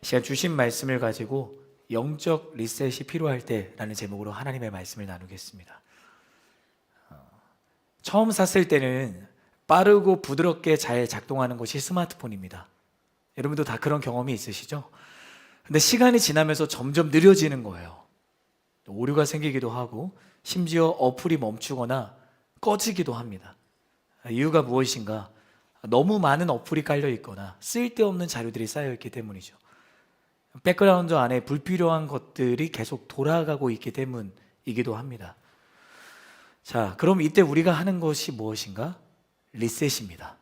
시간 주신 말씀을 가지고 영적 리셋이 필요할 때라는 제목으로 하나님의 말씀을 나누겠습니다. 처음 샀을 때는 빠르고 부드럽게 잘 작동하는 것이 스마트폰입니다. 여러분도 다 그런 경험이 있으시죠? 근데 시간이 지나면서 점점 느려지는 거예요. 오류가 생기기도 하고 심지어 어플이 멈추거나 꺼지기도 합니다. 이유가 무엇인가? 너무 많은 어플이 깔려 있거나 쓸데없는 자료들이 쌓여 있기 때문이죠. 백그라운드 안에 불필요한 것들이 계속 돌아가고 있기 때문이기도 합니다. 자, 그럼 이때 우리가 하는 것이 무엇인가? 리셋입니다.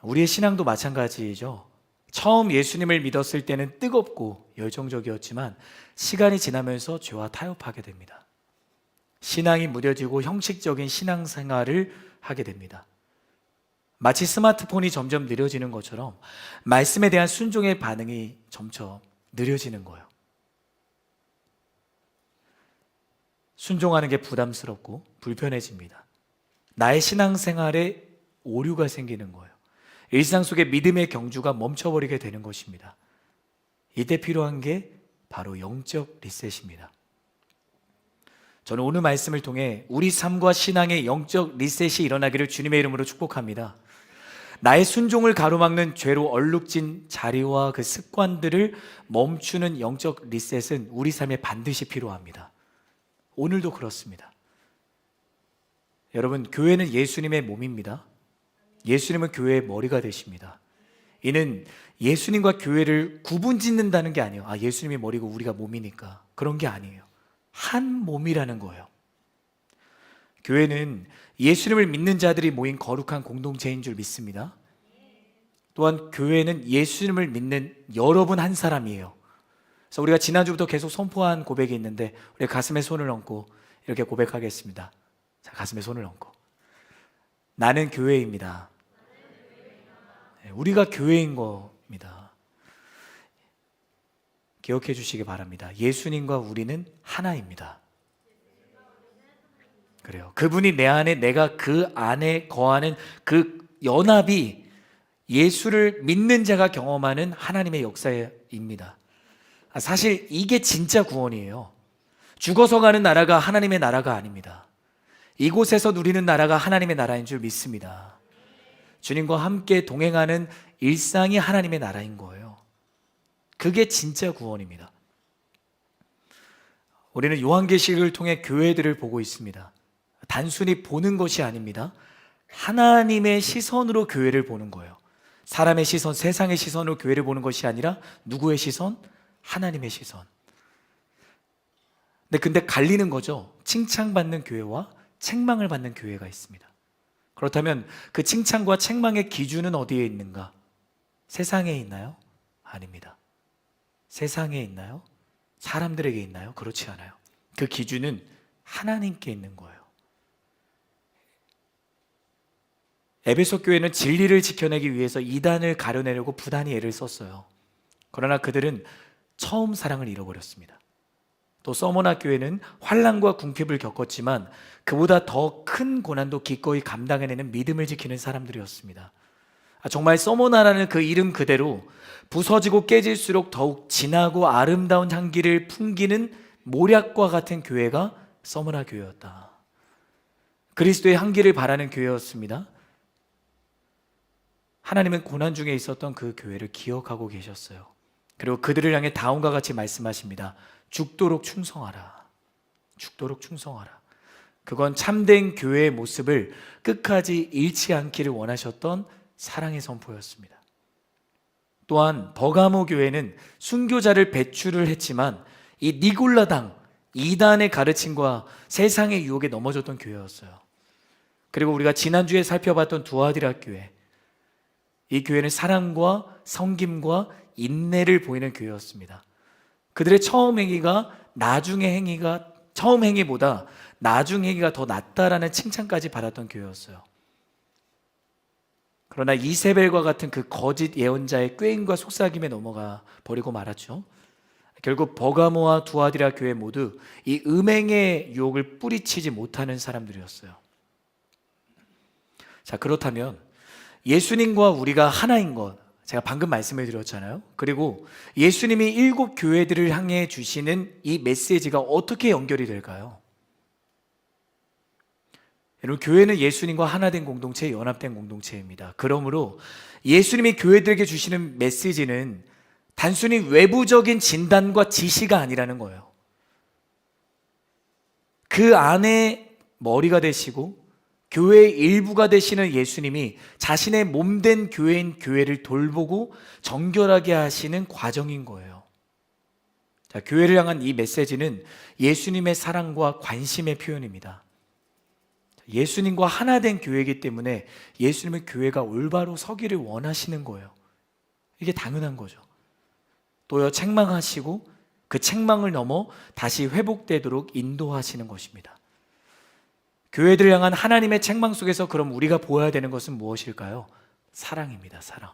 우리의 신앙도 마찬가지죠. 처음 예수님을 믿었을 때는 뜨겁고 열정적이었지만 시간이 지나면서 죄와 타협하게 됩니다. 신앙이 무뎌지고 형식적인 신앙생활을 하게 됩니다. 마치 스마트폰이 점점 느려지는 것처럼 말씀에 대한 순종의 반응이 점점 느려지는 거예요. 순종하는 게 부담스럽고 불편해집니다. 나의 신앙생활에 오류가 생기는 거예요. 일상 속의 믿음의 경주가 멈춰버리게 되는 것입니다. 이때 필요한 게 바로 영적 리셋입니다. 저는 오늘 말씀을 통해 우리 삶과 신앙의 영적 리셋이 일어나기를 주님의 이름으로 축복합니다. 나의 순종을 가로막는 죄로 얼룩진 자리와 그 습관들을 멈추는 영적 리셋은 우리 삶에 반드시 필요합니다. 오늘도 그렇습니다. 여러분, 교회는 예수님의 몸입니다. 예수님은 교회의 머리가 되십니다. 이는 예수님과 교회를 구분 짓는다는 게 아니에요. 예수님이 머리고 우리가 몸이니까. 그런 게 아니에요. 한 몸이라는 거예요. 교회는 예수님을 믿는 자들이 모인 거룩한 공동체인 줄 믿습니다. 또한 교회는 예수님을 믿는 여러분 한 사람이에요. 그래서 우리가 지난주부터 계속 선포한 고백이 있는데 우리 가슴에 손을 얹고 이렇게 고백하겠습니다. 자, 가슴에 손을 얹고 나는 교회입니다. 우리가 교회인 겁니다. 기억해 주시기 바랍니다. 예수님과 우리는 하나입니다. 그래요. 그분이 내 안에, 내가 그 안에 거하는 그 연합이 예수를 믿는 자가 경험하는 하나님의 역사입니다. 사실 이게 진짜 구원이에요. 죽어서 가는 나라가 하나님의 나라가 아닙니다. 이곳에서 누리는 나라가 하나님의 나라인 줄 믿습니다. 주님과 함께 동행하는 일상이 하나님의 나라인 거예요. 그게 진짜 구원입니다. 우리는 요한계시록을 통해 교회들을 보고 있습니다. 단순히 보는 것이 아닙니다. 하나님의 시선으로 교회를 보는 거예요. 사람의 시선, 세상의 시선으로 교회를 보는 것이 아니라 누구의 시선? 하나님의 시선. 근데 갈리는 거죠. 칭찬받는 교회와 책망을 받는 교회가 있습니다. 그렇다면 그 칭찬과 책망의 기준은 어디에 있는가? 세상에 있나요? 아닙니다. 세상에 있나요? 사람들에게 있나요? 그렇지 않아요. 그 기준은 하나님께 있는 거예요. 에베소 교회는 진리를 지켜내기 위해서 이단을 가려내려고 부단히 애를 썼어요. 그러나 그들은 처음 사랑을 잃어버렸습니다. 또 서머나 교회는 환난과 궁핍을 겪었지만 그보다 더 큰 고난도 기꺼이 감당해내는 믿음을 지키는 사람들이었습니다. 정말 서머나라는 그 이름 그대로 부서지고 깨질수록 더욱 진하고 아름다운 향기를 풍기는 모략과 같은 교회가 서머나 교회였다. 그리스도의 향기를 바라는 교회였습니다. 하나님은 고난 중에 있었던 그 교회를 기억하고 계셨어요. 그리고 그들을 향해 다음과 같이 말씀하십니다. 죽도록 충성하라. 죽도록 충성하라. 그건 참된 교회의 모습을 끝까지 잃지 않기를 원하셨던 사랑의 선포였습니다. 또한 버가모 교회는 순교자를 배출을 했지만 이 니골라당, 이단의 가르침과 세상의 유혹에 넘어졌던 교회였어요. 그리고 우리가 지난주에 살펴봤던 두아디라 교회, 이 교회는 사랑과 섬김과 인내를 보이는 교회였습니다. 그들의 처음 행위가 처음 행위보다 나중 행위가 더 낫다라는 칭찬까지 받았던 교회였어요. 그러나 이세벨과 같은 그 거짓 예언자의 꾀임과 속삭임에 넘어가 버리고 말았죠. 결국 버가모와 두아디라 교회 모두 이 음행의 유혹을 뿌리치지 못하는 사람들이었어요. 자, 그렇다면 예수님과 우리가 하나인 것, 제가 방금 말씀을 드렸잖아요. 그리고 예수님이 7교회들을 향해 주시는 이 메시지가 어떻게 연결이 될까요? 여러분, 교회는 예수님과 하나된 공동체, 연합된 공동체입니다. 그러므로 예수님이 교회들에게 주시는 메시지는 단순히 외부적인 진단과 지시가 아니라는 거예요. 그 안에 머리가 되시고 교회의 일부가 되시는 예수님이 자신의 몸된 교회인 교회를 돌보고 정결하게 하시는 과정인 거예요. 자, 교회를 향한 이 메시지는 예수님의 사랑과 관심의 표현입니다. 예수님과 하나 된 교회이기 때문에 예수님의 교회가 올바로 서기를 원하시는 거예요. 이게 당연한 거죠. 또요, 책망하시고 그 책망을 넘어 다시 회복되도록 인도하시는 것입니다. 교회들을 향한 하나님의 책망 속에서 그럼 우리가 보아야 되는 것은 무엇일까요? 사랑입니다. 사랑.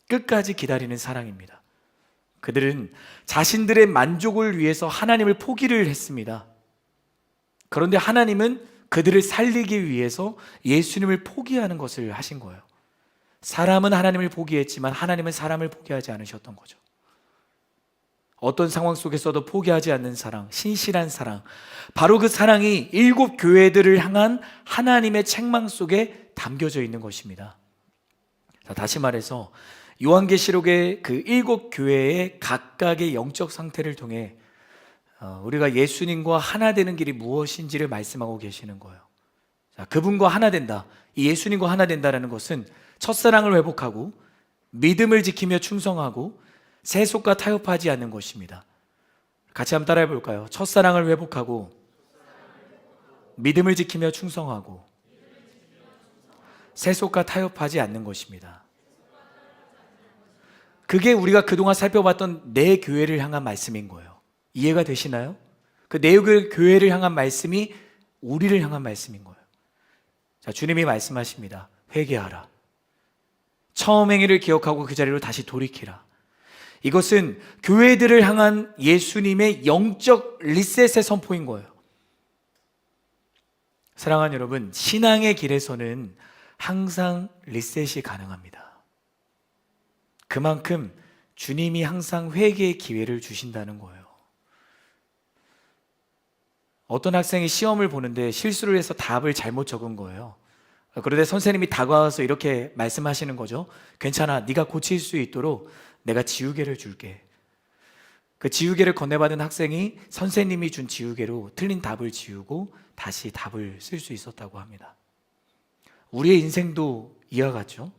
끝까지 기다리는 사랑입니다. 그들은 자신들의 만족을 위해서 하나님을 포기를 했습니다. 그런데 하나님은 그들을 살리기 위해서 예수님을 포기하는 것을 하신 거예요. 사람은 하나님을 포기했지만 하나님은 사람을 포기하지 않으셨던 거죠. 어떤 상황 속에서도 포기하지 않는 사랑, 신실한 사랑, 바로 그 사랑이 7교회들을 향한 하나님의 책망 속에 담겨져 있는 것입니다. 자, 다시 말해서 요한계시록의 그 7교회의 각각의 영적 상태를 통해 우리가 예수님과 하나 되는 길이 무엇인지를 말씀하고 계시는 거예요. 자, 그분과 하나 된다, 이 예수님과 하나 된다는 것은 첫사랑을 회복하고 믿음을 지키며 충성하고 세속과 타협하지 않는 것입니다. 같이 한번 따라해 볼까요? 첫사랑을 회복하고 믿음을 지키며 충성하고 세속과 타협하지 않는 것입니다. 그게 우리가 그동안 살펴봤던 내 교회를 향한 말씀인 거예요. 이해가 되시나요? 그 내 교회를 향한 말씀이 우리를 향한 말씀인 거예요. 자, 주님이 말씀하십니다. 회개하라. 처음 행위를 기억하고 그 자리로 다시 돌이키라. 이것은 교회들을 향한 예수님의 영적 리셋의 선포인 거예요. 사랑하는 여러분, 신앙의 길에서는 항상 리셋이 가능합니다. 그만큼 주님이 항상 회개의 기회를 주신다는 거예요. 어떤 학생이 시험을 보는데 실수를 해서 답을 잘못 적은 거예요. 그런데 선생님이 다가와서 이렇게 말씀하시는 거죠. 괜찮아, 네가 고칠 수 있도록 내가 지우개를 줄게. 그 지우개를 건네받은 학생이 선생님이 준 지우개로 틀린 답을 지우고 다시 답을 쓸 수 있었다고 합니다. 우리의 인생도 이와 같죠.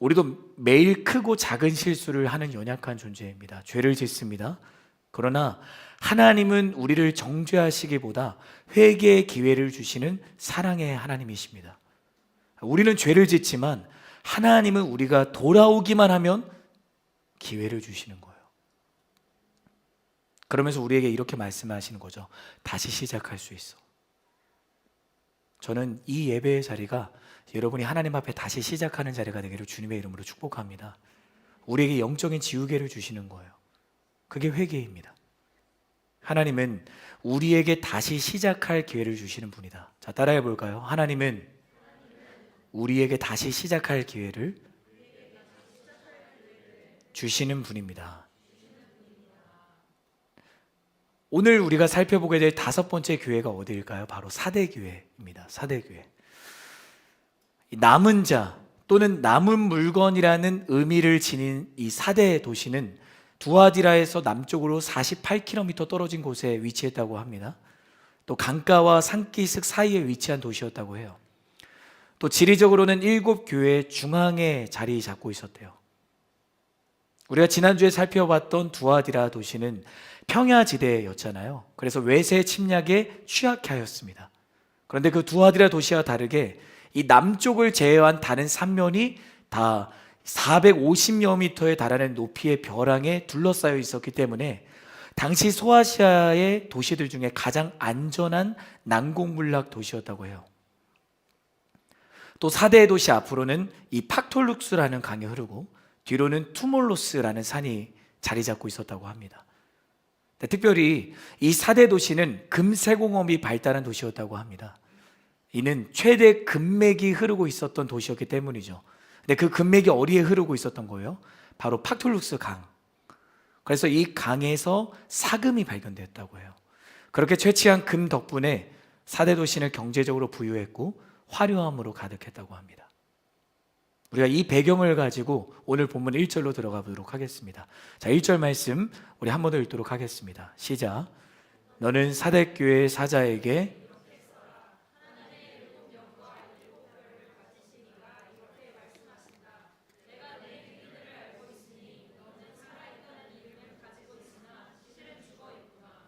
우리도 매일 크고 작은 실수를 하는 연약한 존재입니다. 죄를 짓습니다. 그러나 하나님은 우리를 정죄하시기보다 회개의 기회를 주시는 사랑의 하나님이십니다. 우리는 죄를 짓지만 하나님은 우리가 돌아오기만 하면 기회를 주시는 거예요. 그러면서 우리에게 이렇게 말씀하시는 거죠. 다시 시작할 수 있어. 저는 이 예배의 자리가 여러분이 하나님 앞에 다시 시작하는 자리가 되기를 주님의 이름으로 축복합니다. 우리에게 영적인 지우개를 주시는 거예요. 그게 회개입니다. 하나님은 우리에게 다시 시작할 기회를 주시는 분이다. 자, 따라해 볼까요? 하나님은 우리에게 다시 시작할 기회를 주시는 분입니다. 오늘 우리가 살펴보게 될 5번째 교회가 어디일까요? 바로 사대교회입니다. 사대교회. 남은 자 또는 남은 물건이라는 의미를 지닌 이 사대 도시는 두아디라에서 남쪽으로 48km 떨어진 곳에 위치했다고 합니다. 또 강가와 산기슭 사이에 위치한 도시였다고 해요. 또 지리적으로는 7교회 중앙에 자리 잡고 있었대요. 우리가 지난주에 살펴봤던 두아디라 도시는 평야지대였잖아요. 그래서 외세 침략에 취약하였습니다. 그런데 그 두아디라 도시와 다르게 이 남쪽을 제외한 다른 3면이 다 450여 미터에 달하는 높이의 벼랑에 둘러싸여 있었기 때문에 당시 소아시아의 도시들 중에 가장 안전한 난공불락 도시였다고 해요. 또 사대의 도시 앞으로는 이 팍톨룩스라는 강이 흐르고 뒤로는 투몰로스라는 산이 자리 잡고 있었다고 합니다. 특별히 이 사대 도시는 금세공업이 발달한 도시였다고 합니다. 이는 최대 금맥이 흐르고 있었던 도시였기 때문이죠. 근데 그 금맥이 어디에 흐르고 있었던 거예요? 바로 팍툴루스 강. 그래서 이 강에서 사금이 발견되었다고 해요. 그렇게 채취한 금 덕분에 사대 도시는 경제적으로 부유했고 화려함으로 가득했다고 합니다. 우리가 이 배경을 가지고 오늘 본문 1절로 들어가 보도록 하겠습니다. 자, 1절 말씀 우리 한 번 더 읽도록 하겠습니다. 시작. 너는 사대교회 사자에게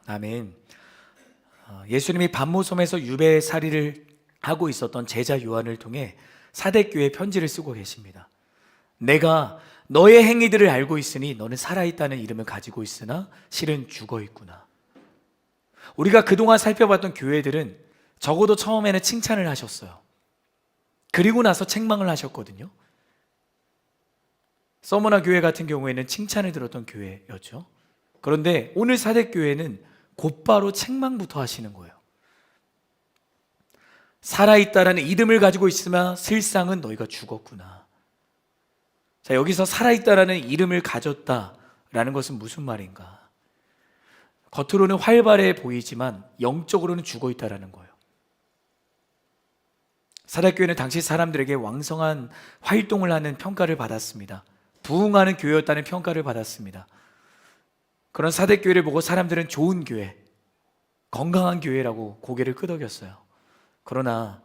아멘. 예수님이 반모섬에서 유배살이를 하고 있었던 제자 요한을 통해 사대교회에 편지를 쓰고 계십니다. 내가 너의 행위들을 알고 있으니 너는 살아있다는 이름을 가지고 있으나 실은 죽어있구나. 우리가 그동안 살펴봤던 교회들은 적어도 처음에는 칭찬을 하셨어요. 그리고 나서 책망을 하셨거든요. 서머나 교회 같은 경우에는 칭찬을 들었던 교회였죠. 그런데 오늘 사대교회는 곧바로 책망부터 하시는 거예요. 살아있다라는 이름을 가지고 있으나 실상은 너희가 죽었구나. 자, 여기서 살아있다라는 이름을 가졌다라는 것은 무슨 말인가? 겉으로는 활발해 보이지만 영적으로는 죽어있다라는 거예요. 사대교회는 당시 사람들에게 왕성한 활동을 하는 평가를 받았습니다. 부흥하는 교회였다는 평가를 받았습니다. 그런 사대교회를 보고 사람들은 좋은 교회, 건강한 교회라고 고개를 끄덕였어요. 그러나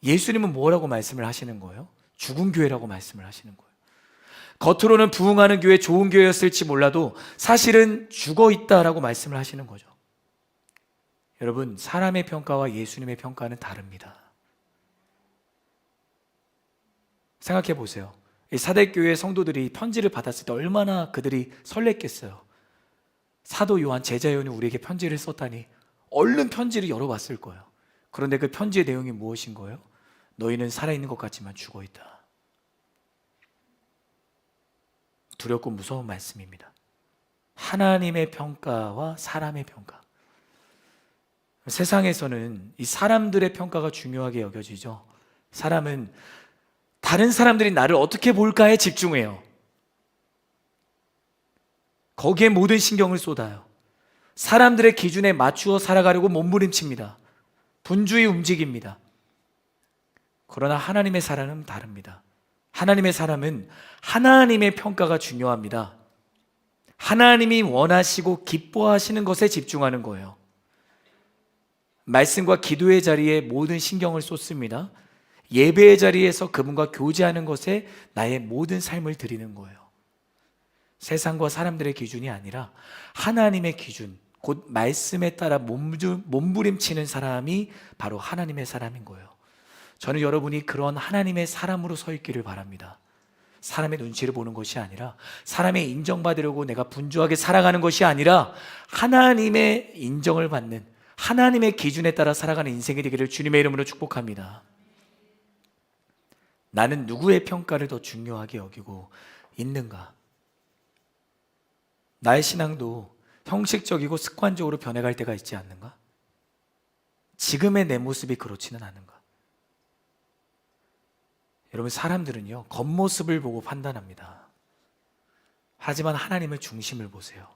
예수님은 뭐라고 말씀을 하시는 거예요? 죽은 교회라고 말씀을 하시는 거예요. 겉으로는 부흥하는 교회, 좋은 교회였을지 몰라도 사실은 죽어 있다라고 말씀을 하시는 거죠. 여러분, 사람의 평가와 예수님의 평가는 다릅니다. 생각해 보세요. 이 사대교회 성도들이 편지를 받았을 때 얼마나 그들이 설렜겠어요. 사도 요한, 제자 요한이 우리에게 편지를 썼다니 얼른 편지를 열어봤을 거예요. 그런데 그 편지의 내용이 무엇인 거예요? 너희는 살아있는 것 같지만 죽어있다. 두렵고 무서운 말씀입니다. 하나님의 평가와 사람의 평가. 세상에서는 이 사람들의 평가가 중요하게 여겨지죠. 사람은 다른 사람들이 나를 어떻게 볼까에 집중해요. 거기에 모든 신경을 쏟아요. 사람들의 기준에 맞추어 살아가려고 몸부림칩니다. 분주히 움직입니다. 그러나 하나님의 사람은 다릅니다. 하나님의 사람은 하나님의 평가가 중요합니다. 하나님이 원하시고 기뻐하시는 것에 집중하는 거예요. 말씀과 기도의 자리에 모든 신경을 쏟습니다. 예배의 자리에서 그분과 교제하는 것에 나의 모든 삶을 드리는 거예요. 세상과 사람들의 기준이 아니라 하나님의 기준, 곧 말씀에 따라 몸부림치는 사람이 바로 하나님의 사람인 거예요. 저는 여러분이 그런 하나님의 사람으로 서 있기를 바랍니다. 사람의 눈치를 보는 것이 아니라, 사람의 인정받으려고 내가 분주하게 살아가는 것이 아니라 하나님의 인정을 받는, 하나님의 기준에 따라 살아가는 인생이 되기를 주님의 이름으로 축복합니다. 나는 누구의 평가를 더 중요하게 여기고 있는가? 나의 신앙도 형식적이고 습관적으로 변해갈 때가 있지 않는가? 지금의 내 모습이 그렇지는 않은가? 여러분, 사람들은요, 겉모습을 보고 판단합니다. 하지만 하나님의 중심을 보세요.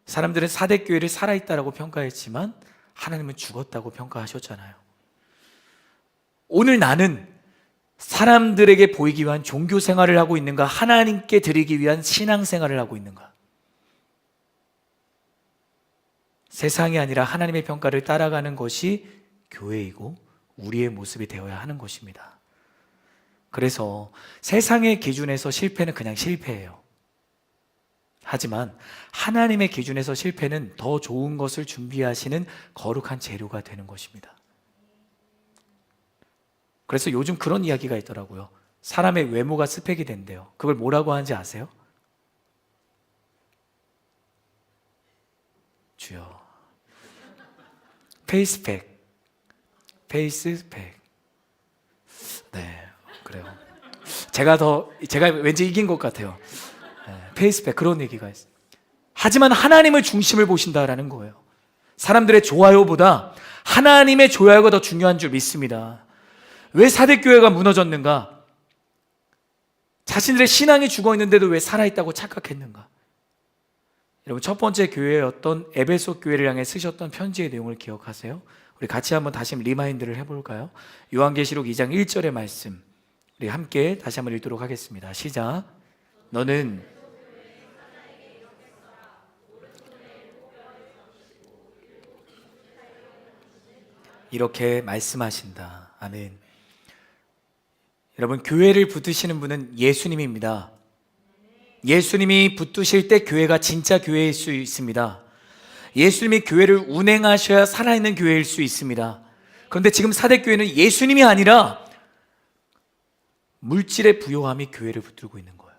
사람들은 사대교회를 살아있다라고 평가했지만 하나님은 죽었다고 평가하셨잖아요. 오늘 나는 사람들에게 보이기 위한 종교 생활을 하고 있는가? 하나님께 드리기 위한 신앙 생활을 하고 있는가? 세상이 아니라 하나님의 평가를 따라가는 것이 교회이고 우리의 모습이 되어야 하는 것입니다. 그래서 세상의 기준에서 실패는 그냥 실패예요. 하지만 하나님의 기준에서 실패는 더 좋은 것을 준비하시는 거룩한 재료가 되는 것입니다. 그래서 요즘 그런 이야기가 있더라고요. 사람의 외모가 스펙이 된대요. 그걸 뭐라고 하는지 아세요? 주여, 페이스팩. 페이스팩. 네, 그래요. 제가 왠지 이긴 것 같아요. 네, 페이스팩, 그런 얘기가 있어요. 하지만 하나님을 중심을 보신다라는 거예요. 사람들의 좋아요보다 하나님의 좋아요가 더 중요한 줄 믿습니다. 왜 사대교회가 무너졌는가? 자신들의 신앙이 죽어있는데도 왜 살아있다고 착각했는가? 여러분, 첫 번째 교회였던 에베소 교회를 향해 쓰셨던 편지의 내용을 기억하세요? 우리 같이 한번 다시 리마인드를 해볼까요? 요한계시록 2장 1절의 말씀, 우리 함께 다시 한번 읽도록 하겠습니다. 시작. 너는 이렇게 말씀하신다. 아멘. 여러분, 교회를 붙드시는 분은 예수님입니다. 예수님이 붙드실 때 교회가 진짜 교회일 수 있습니다. 예수님이 교회를 운행하셔야 살아있는 교회일 수 있습니다. 그런데 지금 사대교회는 예수님이 아니라 물질의 부요함이 교회를 붙들고 있는 거예요.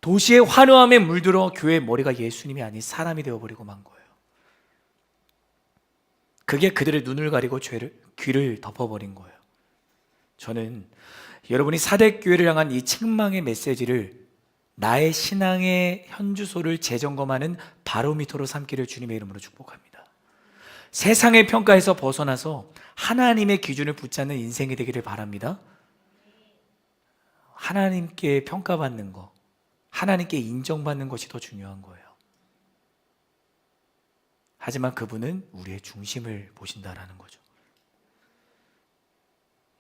도시의 환호함에 물들어 교회의 머리가 예수님이 아닌 사람이 되어버리고 만 거예요. 그게 그들의 눈을 가리고 귀를 덮어버린 거예요. 저는 여러분이 사대교회를 향한 이 책망의 메시지를 나의 신앙의 현주소를 재점검하는 바로미터로 삼기를 주님의 이름으로 축복합니다. 세상의 평가에서 벗어나서 하나님의 기준을 붙잡는 인생이 되기를 바랍니다. 하나님께 평가받는 거, 하나님께 인정받는 것이 더 중요한 거예요. 하지만 그분은 우리의 중심을 보신다라는 거죠.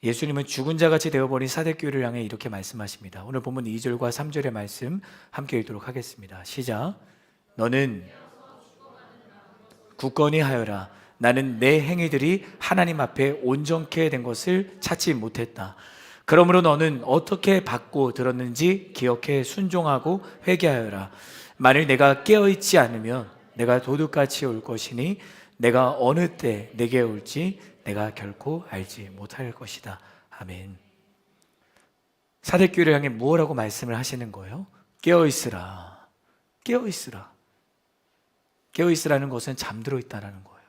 예수님은 죽은 자같이 되어버린 사대교회를 향해 이렇게 말씀하십니다. 오늘 본문 2절과 3절의 말씀 함께 읽도록 하겠습니다. 시작. 너는 굳건히 하여라. 나는 내 행위들이 하나님 앞에 온전케 된 것을 찾지 못했다. 그러므로 너는 어떻게 받고 들었는지 기억해 순종하고 회개하여라. 만일 내가 깨어있지 않으면 내가 도둑같이 올 것이니 내가 어느 때 내게 올지 내가 결코 알지 못할 것이다. 아멘. 사대교회를 향해 무엇라고 말씀을 하시는 거예요? 깨어있으라. 깨어있으라. 깨어있으라는 것은 잠들어 있다는 거예요.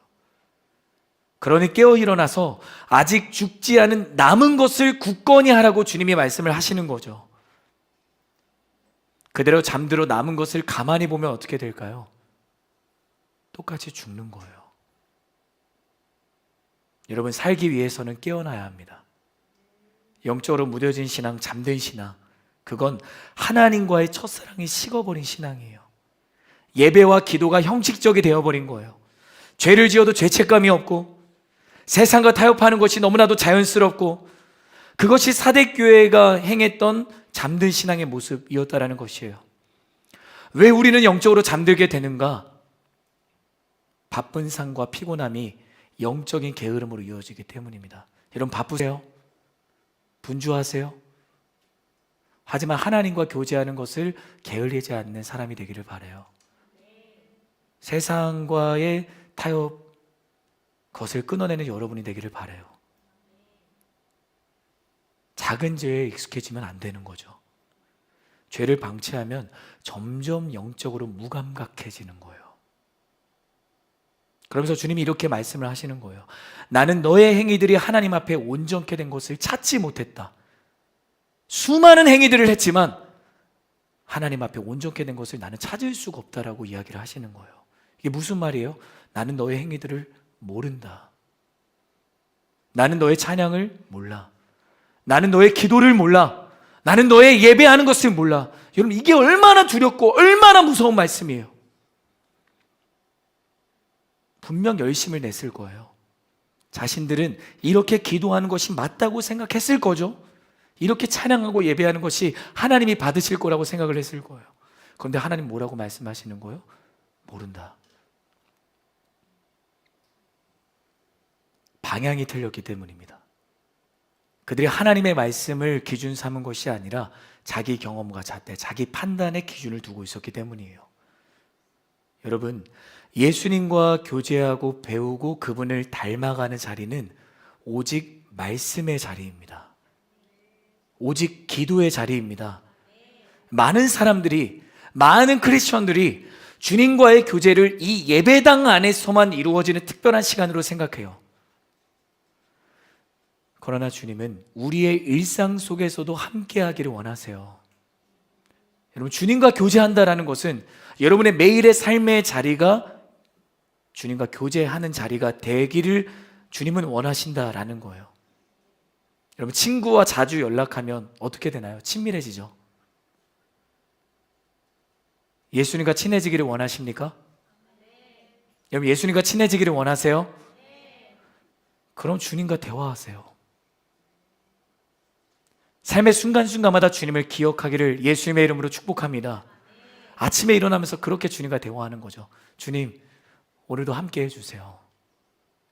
그러니 깨어 일어나서 아직 죽지 않은 남은 것을 굳건히 하라고 주님이 말씀을 하시는 거죠. 그대로 잠들어 남은 것을 가만히 보면 어떻게 될까요? 똑같이 죽는 거예요. 여러분, 살기 위해서는 깨어나야 합니다. 영적으로 무뎌진 신앙, 잠든 신앙, 그건 하나님과의 첫사랑이 식어버린 신앙이에요. 예배와 기도가 형식적이 되어버린 거예요. 죄를 지어도 죄책감이 없고 세상과 타협하는 것이 너무나도 자연스럽고, 그것이 사대교회가 행했던 잠든 신앙의 모습이었다라는 것이에요. 왜 우리는 영적으로 잠들게 되는가? 바쁜 삶과 피곤함이 영적인 게으름으로 이어지기 때문입니다. 여러분, 바쁘세요? 분주하세요? 하지만 하나님과 교제하는 것을 게을리지 않는 사람이 되기를 바라요. 세상과의 타협, 그것을 끊어내는 여러분이 되기를 바라요. 작은 죄에 익숙해지면 안 되는 거죠. 죄를 방치하면 점점 영적으로 무감각해지는 거예요. 그러면서 주님이 이렇게 말씀을 하시는 거예요. 나는 너의 행위들이 하나님 앞에 온전케 된 것을 찾지 못했다. 수많은 행위들을 했지만 하나님 앞에 온전케 된 것을 나는 찾을 수가 없다라고 이야기를 하시는 거예요. 이게 무슨 말이에요? 나는 너의 행위들을 모른다. 나는 너의 찬양을 몰라. 나는 너의 기도를 몰라. 나는 너의 예배하는 것을 몰라. 여러분, 이게 얼마나 두렵고 얼마나 무서운 말씀이에요. 분명 열심을 냈을 거예요. 자신들은 이렇게 기도하는 것이 맞다고 생각했을 거죠. 이렇게 찬양하고 예배하는 것이 하나님이 받으실 거라고 생각을 했을 거예요. 그런데 하나님 뭐라고 말씀하시는 거예요? 모른다. 방향이 틀렸기 때문입니다. 그들이 하나님의 말씀을 기준 삼은 것이 아니라 자기 경험과 잣대, 자기 판단의 기준을 두고 있었기 때문이에요. 여러분, 예수님과 교제하고 배우고 그분을 닮아가는 자리는 오직 말씀의 자리입니다. 오직 기도의 자리입니다. 많은 사람들이, 많은 크리스천들이 주님과의 교제를 이 예배당 안에서만 이루어지는 특별한 시간으로 생각해요. 그러나 주님은 우리의 일상 속에서도 함께하기를 원하세요. 여러분, 주님과 교제한다라는 것은 여러분의 매일의 삶의 자리가 주님과 교제하는 자리가 되기를 주님은 원하신다라는 거예요. 여러분, 친구와 자주 연락하면 어떻게 되나요? 친밀해지죠. 예수님과 친해지기를 원하십니까? 여러분, 예수님과 친해지기를 원하세요? 그럼 주님과 대화하세요. 삶의 순간순간마다 주님을 기억하기를 예수님의 이름으로 축복합니다. 아침에 일어나면서 그렇게 주님과 대화하는 거죠. 주님, 오늘도 함께 해주세요.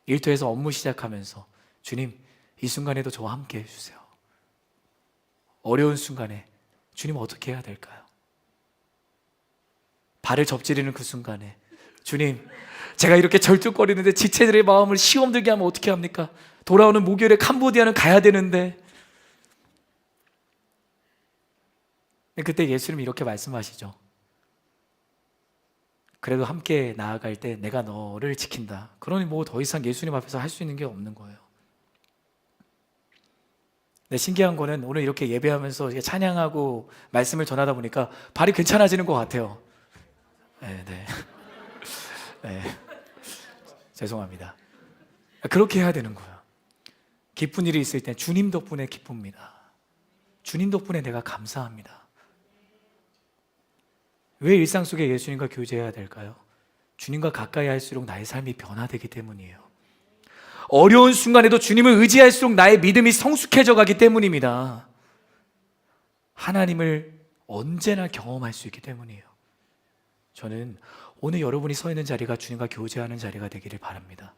일터에서 업무 시작하면서 주님, 이 순간에도 저와 함께 해주세요. 어려운 순간에 주님 어떻게 해야 될까요? 발을 접지르는 그 순간에 주님, 제가 이렇게 절뚝거리는데 지체들의 마음을 시험 들게 하면 어떻게 합니까? 돌아오는 목요일에 캄보디아는 가야 되는데. 그때 예수님이 이렇게 말씀하시죠. 그래도 함께 나아갈 때 내가 너를 지킨다. 그러니 뭐 더 이상 예수님 앞에서 할 수 있는 게 없는 거예요. 근데 신기한 거는 오늘 이렇게 예배하면서 찬양하고 말씀을 전하다 보니까 발이 괜찮아지는 것 같아요. 네. 네. 죄송합니다. 그렇게 해야 되는 거예요. 기쁜 일이 있을 때 주님 덕분에 기쁩니다. 주님 덕분에 내가 감사합니다. 왜 일상 속에 예수님과 교제해야 될까요? 주님과 가까이 할수록 나의 삶이 변화되기 때문이에요. 어려운 순간에도 주님을 의지할수록 나의 믿음이 성숙해져 가기 때문입니다. 하나님을 언제나 경험할 수 있기 때문이에요. 저는 오늘 여러분이 서 있는 자리가 주님과 교제하는 자리가 되기를 바랍니다.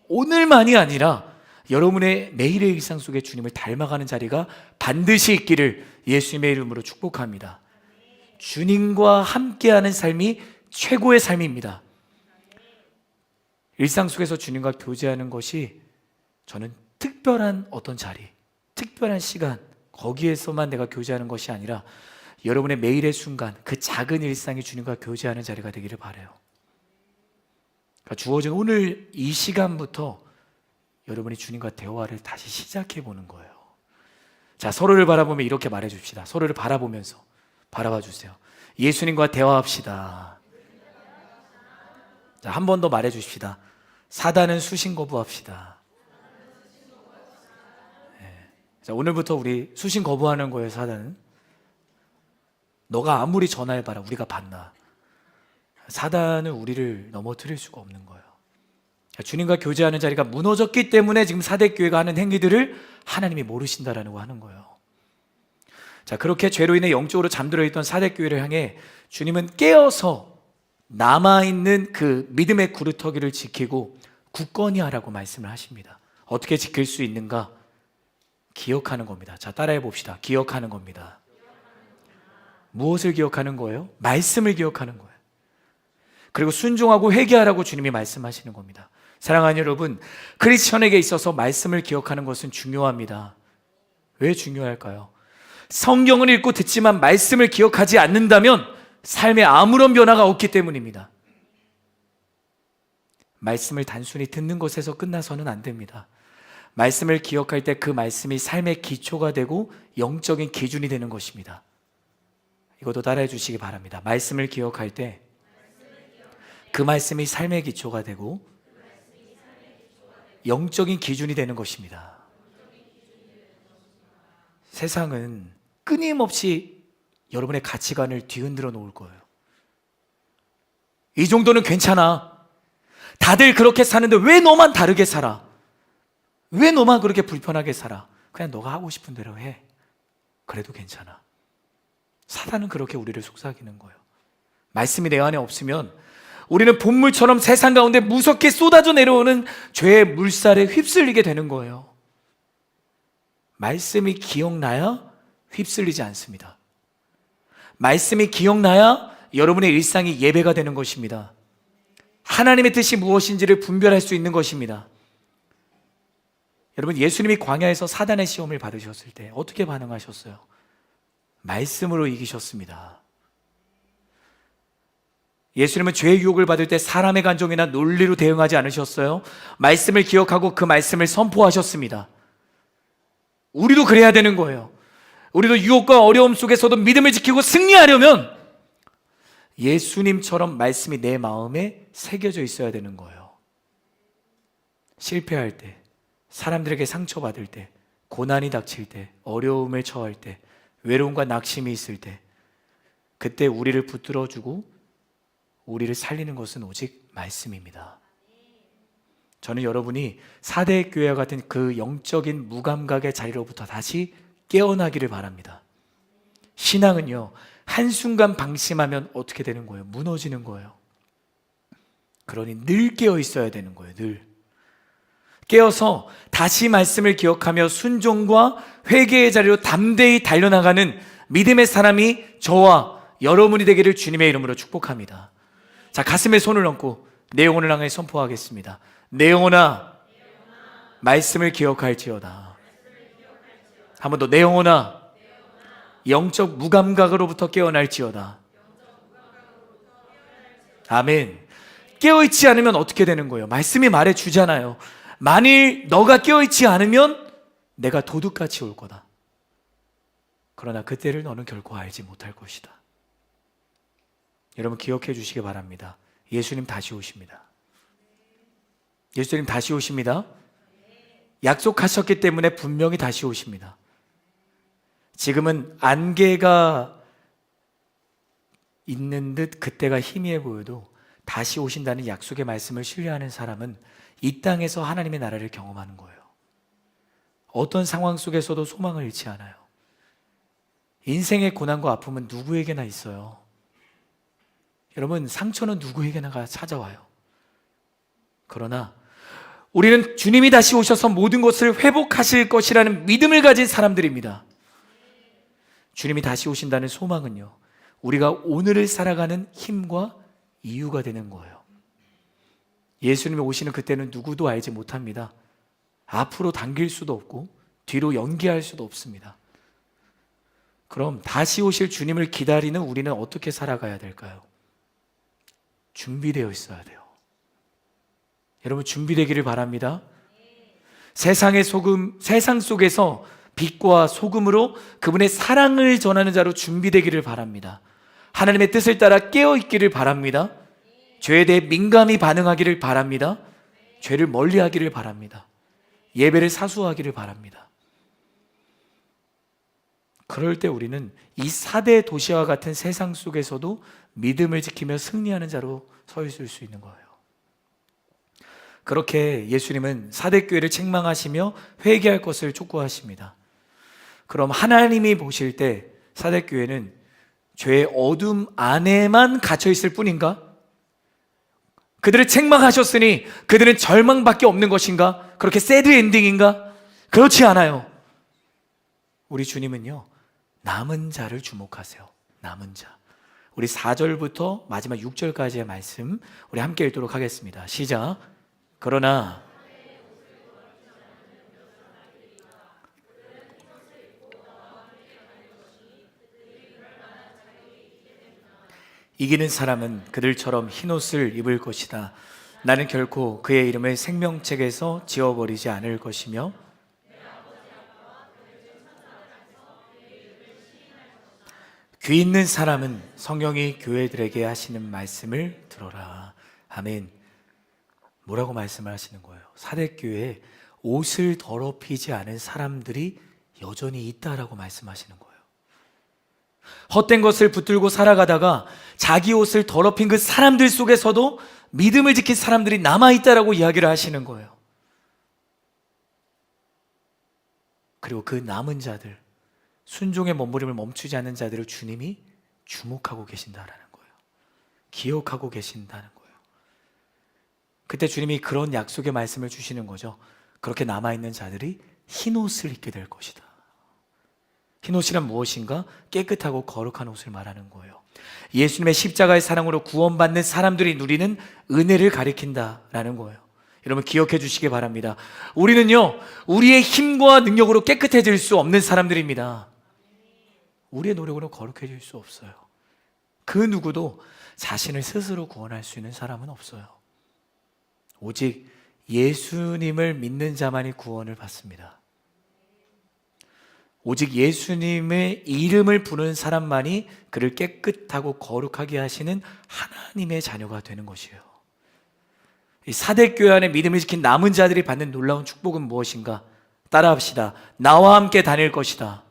오늘만이 아니라 여러분의 매일의 일상 속에 주님을 닮아가는 자리가 반드시 있기를 예수님의 이름으로 축복합니다. 주님과 함께하는 삶이 최고의 삶입니다. 일상 속에서 주님과 교제하는 것이 저는 특별한 어떤 자리, 특별한 시간, 거기에서만 내가 교제하는 것이 아니라 여러분의 매일의 순간, 그 작은 일상이 주님과 교제하는 자리가 되기를 바라요. 그러니까 주어진 오늘 이 시간부터 여러분이 주님과 대화를 다시 시작해 보는 거예요. 자, 서로를 바라보며 이렇게 말해 줍시다. 서로를 바라보면서 바라봐 주세요. 예수님과 대화합시다. 자, 한 번 더 말해 주십시다. 사단은 수신 거부합시다. 네. 자, 오늘부터 우리 수신 거부하는 거예요. 사단은 너가 아무리 전화해봐라 우리가 받나. 사단은 우리를 넘어뜨릴 수가 없는 거예요. 주님과 교제하는 자리가 무너졌기 때문에 지금 사대교회가 하는 행위들을 하나님이 모르신다라는 거 하는 거예요. 자, 그렇게 죄로 인해 영적으로 잠들어 있던 사대교회를 향해 주님은 깨어서 남아있는 그 믿음의 구루터기를 지키고 굳건히 하라고 말씀을 하십니다. 어떻게 지킬 수 있는가? 기억하는 겁니다. 자, 따라해 봅시다. 기억하는 겁니다. 무엇을 기억하는 거예요? 말씀을 기억하는 거예요. 그리고 순종하고 회개하라고 주님이 말씀하시는 겁니다. 사랑하는 여러분, 크리스천에게 있어서 말씀을 기억하는 것은 중요합니다. 왜 중요할까요? 성경을 읽고 듣지만 말씀을 기억하지 않는다면 삶에 아무런 변화가 없기 때문입니다. 말씀을 단순히 듣는 것에서 끝나서는 안 됩니다. 말씀을 기억할 때 그 말씀이 삶의 기초가 되고 영적인 기준이 되는 것입니다. 이것도 따라해 주시기 바랍니다. 말씀을 기억할 때 그 말씀이 삶의 기초가 되고 영적인 기준이 되는 것입니다. 세상은 끊임없이 여러분의 가치관을 뒤흔들어 놓을 거예요. 이 정도는 괜찮아. 다들 그렇게 사는데 왜 너만 다르게 살아? 왜 너만 그렇게 불편하게 살아? 그냥 너가 하고 싶은 대로 해. 그래도 괜찮아. 사단은 그렇게 우리를 속삭이는 거예요. 말씀이 내 안에 없으면 우리는 본물처럼 세상 가운데 무섭게 쏟아져 내려오는 죄의 물살에 휩쓸리게 되는 거예요. 말씀이 기억나야 휩쓸리지 않습니다. 말씀이 기억나야 여러분의 일상이 예배가 되는 것입니다. 하나님의 뜻이 무엇인지를 분별할 수 있는 것입니다. 여러분, 예수님이 광야에서 사단의 시험을 받으셨을 때 어떻게 반응하셨어요? 말씀으로 이기셨습니다. 예수님은 죄의 유혹을 받을 때 사람의 간정이나 논리로 대응하지 않으셨어요. 말씀을 기억하고 그 말씀을 선포하셨습니다. 우리도 그래야 되는 거예요. 우리도 유혹과 어려움 속에서도 믿음을 지키고 승리하려면 예수님처럼 말씀이 내 마음에 새겨져 있어야 되는 거예요. 실패할 때, 사람들에게 상처받을 때, 고난이 닥칠 때, 어려움에 처할 때, 외로움과 낙심이 있을 때, 그때 우리를 붙들어주고 우리를 살리는 것은 오직 말씀입니다. 저는 여러분이 사대 교회와 같은 그 영적인 무감각의 자리로부터 다시 깨어나기를 바랍니다. 신앙은요, 한순간 방심하면 어떻게 되는 거예요? 무너지는 거예요. 그러니 늘 깨어 있어야 되는 거예요. 늘 깨어서 다시 말씀을 기억하며 순종과 회개의 자리로 담대히 달려나가는 믿음의 사람이 저와 여러분이 되기를 주님의 이름으로 축복합니다. 자, 가슴에 손을 얹고 내 영혼을 향해 선포하겠습니다. 내 영혼아, 말씀을 기억할지어다. 한 번 더, 내 영혼아, 영적 무감각으로부터 깨어날지어다. 아멘. 깨어있지 않으면 어떻게 되는 거예요? 말씀이 말해주잖아요. 만일 너가 깨어있지 않으면 내가 도둑같이 올 거다. 그러나 그때를 너는 결코 알지 못할 것이다. 여러분 기억해 주시기 바랍니다. 예수님 다시 오십니다. 예수님 다시 오십니다. 약속하셨기 때문에 분명히 다시 오십니다. 지금은 안개가 있는 듯 그때가 희미해 보여도 다시 오신다는 약속의 말씀을 신뢰하는 사람은 이 땅에서 하나님의 나라를 경험하는 거예요. 어떤 상황 속에서도 소망을 잃지 않아요. 인생의 고난과 아픔은 누구에게나 있어요. 여러분, 상처는 누구에게나 찾아와요. 그러나 우리는 주님이 다시 오셔서 모든 것을 회복하실 것이라는 믿음을 가진 사람들입니다. 주님이 다시 오신다는 소망은요, 우리가 오늘을 살아가는 힘과 이유가 되는 거예요. 예수님이 오시는 그때는 누구도 알지 못합니다. 앞으로 당길 수도 없고 뒤로 연기할 수도 없습니다. 그럼 다시 오실 주님을 기다리는 우리는 어떻게 살아가야 될까요? 준비되어 있어야 돼요. 여러분 준비되기를 바랍니다. 세상의 소금, 세상 속에서 빛과 소금으로 그분의 사랑을 전하는 자로 준비되기를 바랍니다. 하나님의 뜻을 따라 깨어있기를 바랍니다. 죄에 대해 민감히 반응하기를 바랍니다. 죄를 멀리하기를 바랍니다. 예배를 사수하기를 바랍니다. 그럴 때 우리는 이 사대 도시와 같은 세상 속에서도 믿음을 지키며 승리하는 자로 서 있을 수 있는 거예요. 그렇게 예수님은 사대교회를 책망하시며 회개할 것을 촉구하십니다. 그럼 하나님이 보실 때 사대교회는 죄의 어둠 안에만 갇혀 있을 뿐인가? 그들을 책망하셨으니 그들은 절망밖에 없는 것인가? 그렇게 새드 엔딩인가? 그렇지 않아요. 우리 주님은요, 남은 자를 주목하세요. 남은 자. 우리 4절부터 마지막 6절까지의 말씀 우리 함께 읽도록 하겠습니다. 시작. 그러나 이기는 사람은 그들처럼 흰옷을 입을 것이다. 나는 결코 그의 이름을 생명책에서 지워버리지 않을 것이며 귀 있는 사람은 성령이 교회들에게 하시는 말씀을 들어라. 아멘. 뭐라고 말씀을 하시는 거예요? 사대교회에 옷을 더럽히지 않은 사람들이 여전히 있다라고 말씀하시는 거예요. 헛된 것을 붙들고 살아가다가 자기 옷을 더럽힌 그 사람들 속에서도 믿음을 지킨 사람들이 남아있다라고 이야기를 하시는 거예요. 그리고 그 남은 자들, 순종의 몸부림을 멈추지 않는 자들을 주님이 주목하고 계신다라는 거예요. 기억하고 계신다는 거예요. 그때 주님이 그런 약속의 말씀을 주시는 거죠. 그렇게 남아있는 자들이 흰옷을 입게 될 것이다. 흰옷이란 무엇인가? 깨끗하고 거룩한 옷을 말하는 거예요. 예수님의 십자가의 사랑으로 구원받는 사람들이 누리는 은혜를 가리킨다라는 거예요. 여러분 기억해 주시기 바랍니다. 우리는요, 우리의 힘과 능력으로 깨끗해질 수 없는 사람들입니다. 우리의 노력으로 거룩해질 수 없어요. 그 누구도 자신을 스스로 구원할 수 있는 사람은 없어요. 오직 예수님을 믿는 자만이 구원을 받습니다. 오직 예수님의 이름을 부르는 사람만이 그를 깨끗하고 거룩하게 하시는 하나님의 자녀가 되는 것이에요. 이 사대교회 안에 믿음을 지킨 남은 자들이 받는 놀라운 축복은 무엇인가? 따라합시다. 나와 함께 다닐 것이다.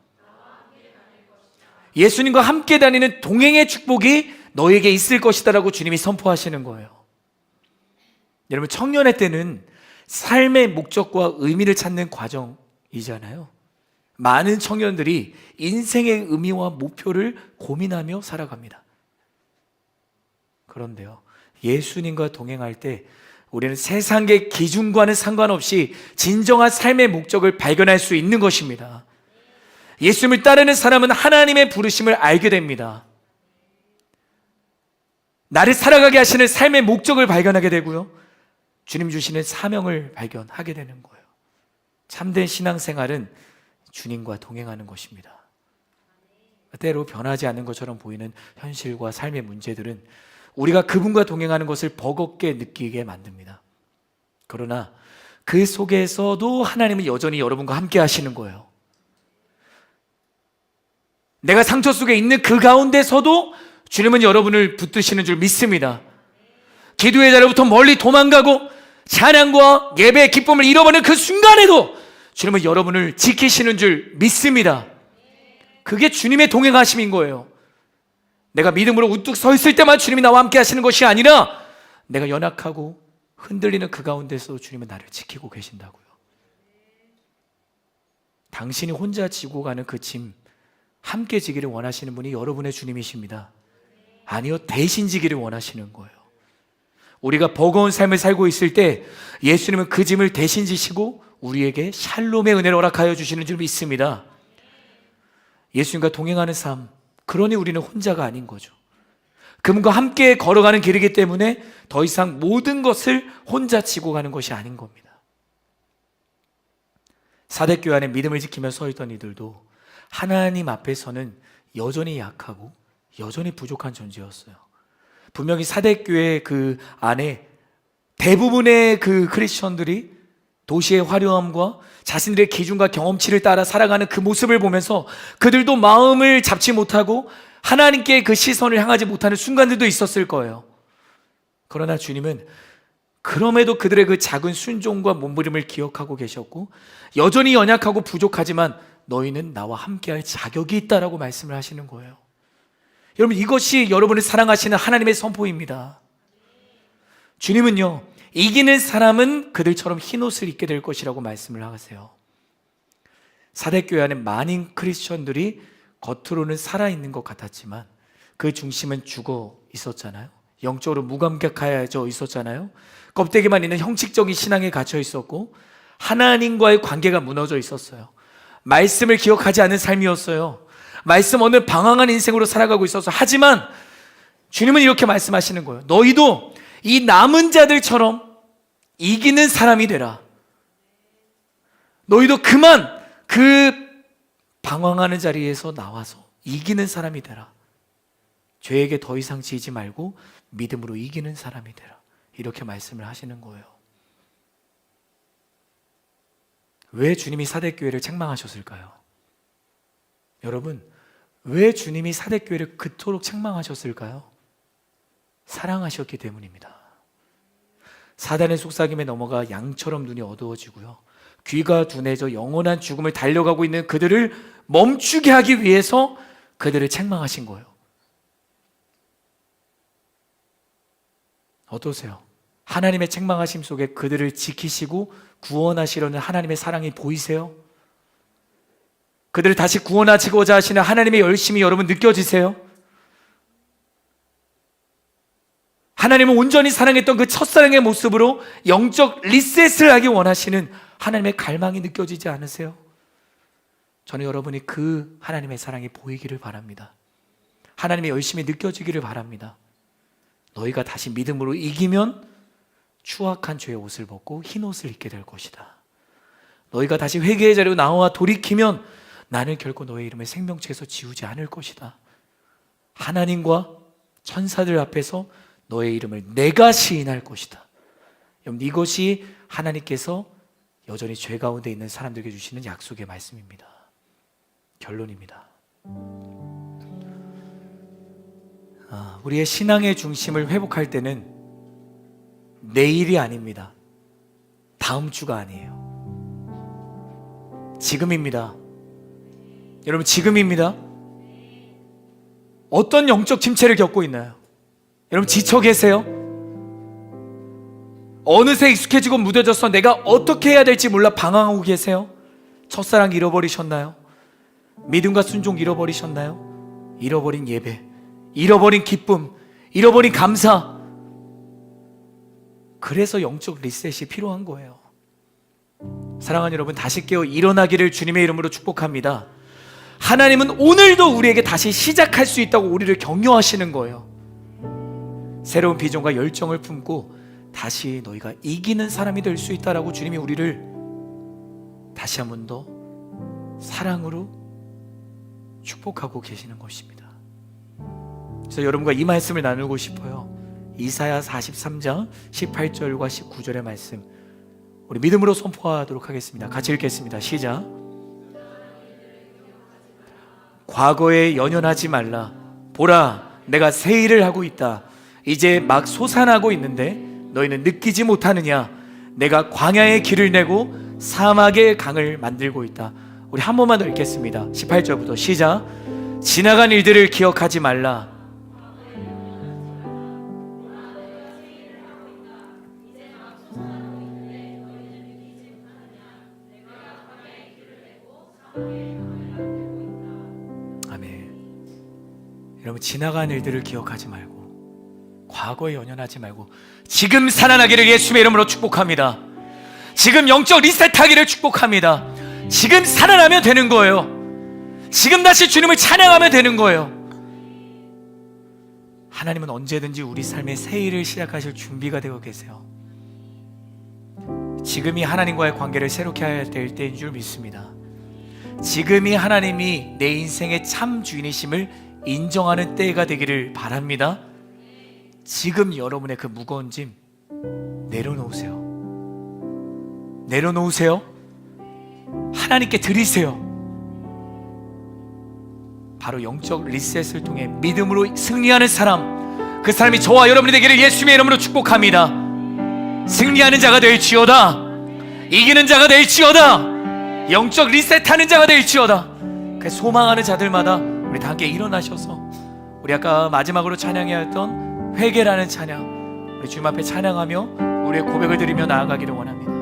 예수님과 함께 다니는 동행의 축복이 너에게 있을 것이다 라고 주님이 선포하시는 거예요. 여러분, 청년의 때는 삶의 목적과 의미를 찾는 과정이잖아요. 많은 청년들이 인생의 의미와 목표를 고민하며 살아갑니다. 그런데요, 예수님과 동행할 때 우리는 세상의 기준과는 상관없이 진정한 삶의 목적을 발견할 수 있는 것입니다. 예수님을 따르는 사람은 하나님의 부르심을 알게 됩니다. 나를 살아가게 하시는 삶의 목적을 발견하게 되고요, 주님 주시는 사명을 발견하게 되는 거예요. 참된 신앙생활은 주님과 동행하는 것입니다. 때로 변하지 않는 것처럼 보이는 현실과 삶의 문제들은 우리가 그분과 동행하는 것을 버겁게 느끼게 만듭니다. 그러나 그 속에서도 하나님은 여전히 여러분과 함께 하시는 거예요. 내가 상처 속에 있는 그 가운데서도 주님은 여러분을 붙드시는 줄 믿습니다. 기도의 자리부터 멀리 도망가고 찬양과 예배의 기쁨을 잃어버리는 그 순간에도 주님은 여러분을 지키시는 줄 믿습니다. 그게 주님의 동행하심인 거예요. 내가 믿음으로 우뚝 서 있을 때만 주님이 나와 함께 하시는 것이 아니라 내가 연약하고 흔들리는 그 가운데서 주님은 나를 지키고 계신다고요. 당신이 혼자 지고 가는 그 짐 함께 지기를 원하시는 분이 여러분의 주님이십니다. 아니요, 대신 지기를 원하시는 거예요. 우리가 버거운 삶을 살고 있을 때 예수님은 그 짐을 대신 지시고 우리에게 샬롬의 은혜를 허락하여 주시는 줄 믿습니다. 예수님과 동행하는 삶, 그러니 우리는 혼자가 아닌 거죠. 그분과 함께 걸어가는 길이기 때문에 더 이상 모든 것을 혼자 지고 가는 것이 아닌 겁니다. 사대교회 안에 믿음을 지키며 서 있던 이들도 하나님 앞에서는 여전히 약하고 여전히 부족한 존재였어요. 분명히 사대교회 그 안에 대부분의 그 크리스천들이 도시의 화려함과 자신들의 기준과 경험치를 따라 살아가는 그 모습을 보면서 그들도 마음을 잡지 못하고 하나님께 그 시선을 향하지 못하는 순간들도 있었을 거예요. 그러나 주님은 그럼에도 그들의 그 작은 순종과 몸부림을 기억하고 계셨고 여전히 연약하고 부족하지만 너희는 나와 함께할 자격이 있다라고 말씀을 하시는 거예요. 여러분, 이것이 여러분을 사랑하시는 하나님의 선포입니다. 주님은요, 이기는 사람은 그들처럼 흰옷을 입게 될 것이라고 말씀을 하세요. 사대교회 안에 많은 크리스천들이 겉으로는 살아있는 것 같았지만 그 중심은 죽어 있었잖아요. 영적으로 무감각해져 있었잖아요. 껍데기만 있는 형식적인 신앙에 갇혀 있었고 하나님과의 관계가 무너져 있었어요. 말씀을 기억하지 않은 삶이었어요. 말씀 없는 방황한 인생으로 살아가고 있어서. 하지만 주님은 이렇게 말씀하시는 거예요. 너희도 이 남은 자들처럼 이기는 사람이 되라. 너희도 그만 그 방황하는 자리에서 나와서 이기는 사람이 되라. 죄에게 더 이상 지지 말고 믿음으로 이기는 사람이 되라. 이렇게 말씀을 하시는 거예요. 왜 주님이 사대교회를 책망하셨을까요? 여러분, 왜 주님이 사대교회를 그토록 책망하셨을까요? 사랑하셨기 때문입니다. 사단의 속삭임에 넘어가 양처럼 눈이 어두워지고요, 귀가 둔해져 영원한 죽음을 달려가고 있는 그들을 멈추게 하기 위해서 그들을 책망하신 거예요. 어떠세요? 하나님의 책망하심 속에 그들을 지키시고 구원하시려는 하나님의 사랑이 보이세요? 그들을 다시 구원하시고자 하시는 하나님의 열심이 여러분 느껴지세요? 하나님은 온전히 사랑했던 그 첫사랑의 모습으로 영적 리셋을 하기 원하시는 하나님의 갈망이 느껴지지 않으세요? 저는 여러분이 그 하나님의 사랑이 보이기를 바랍니다. 하나님의 열심이 느껴지기를 바랍니다. 너희가 다시 믿음으로 이기면 추악한 죄의 옷을 벗고 흰 옷을 입게 될 것이다. 너희가 다시 회개의 자리로 나와 돌이키면 나는 결코 너의 이름을 생명책에서 지우지 않을 것이다. 하나님과 천사들 앞에서 너의 이름을 내가 시인할 것이다. 여러분, 이것이 하나님께서 여전히 죄 가운데 있는 사람들에게 주시는 약속의 말씀입니다. 결론입니다. 우리의 신앙의 중심을 회복할 때는 내일이 아닙니다. 다음 주가 아니에요. 지금입니다. 여러분, 지금입니다. 어떤 영적 침체를 겪고 있나요? 여러분, 지쳐 계세요? 어느새 익숙해지고 무뎌져서 내가 어떻게 해야 될지 몰라 방황하고 계세요? 첫사랑 잃어버리셨나요? 믿음과 순종 잃어버리셨나요? 잃어버린 예배, 잃어버린 기쁨, 잃어버린 감사. 그래서 영적 리셋이 필요한 거예요. 사랑하는 여러분, 다시 깨어 일어나기를 주님의 이름으로 축복합니다. 하나님은 오늘도 우리에게 다시 시작할 수 있다고 우리를 격려하시는 거예요. 새로운 비전과 열정을 품고 다시 너희가 이기는 사람이 될 수 있다라고 주님이 우리를 다시 한 번 더 사랑으로 축복하고 계시는 것입니다. 그래서 여러분과 이 말씀을 나누고 싶어요. 이사야 43장 18절과 19절의 말씀, 우리 믿음으로 선포하도록 하겠습니다. 같이 읽겠습니다. 시작. 과거에 연연하지 말라. 보라, 내가 새 일을 하고 있다. 이제 막 솟아나고 있는데 너희는 느끼지 못하느냐? 내가 광야에 길을 내고 사막에 강을 만들고 있다. 우리 한 번만 더 읽겠습니다. 18절부터 시작. 지나간 일들을 기억하지 말라. 아멘. 여러분, 지나간 일들을 기억하지 말고 과거에 연연하지 말고 지금 살아나기를 예수님의 이름으로 축복합니다. 지금 영적 리셋하기를 축복합니다. 지금 살아나면 되는 거예요. 지금 다시 주님을 찬양하면 되는 거예요. 하나님은 언제든지 우리 삶의 새 일을 시작하실 준비가 되어 계세요. 지금이 하나님과의 관계를 새롭게 해야 될 때인 줄 믿습니다. 지금이 하나님이 내 인생의 참 주인이심을 인정하는 때가 되기를 바랍니다. 지금 여러분의 그 무거운 짐 내려놓으세요. 내려놓으세요. 하나님께 드리세요. 바로 영적 리셋을 통해 믿음으로 승리하는 사람, 그 사람이 저와 여러분이 되기를 예수님의 이름으로 축복합니다. 승리하는 자가 될지어다. 이기는 자가 될지어다. 영적 리셋하는 자가 될지어다. 그 소망하는 자들마다 우리 다 함께 일어나셔서 우리 아까 마지막으로 찬양해야 했던 회개라는 찬양, 우리 주님 앞에 찬양하며 우리의 고백을 드리며 나아가기를 원합니다.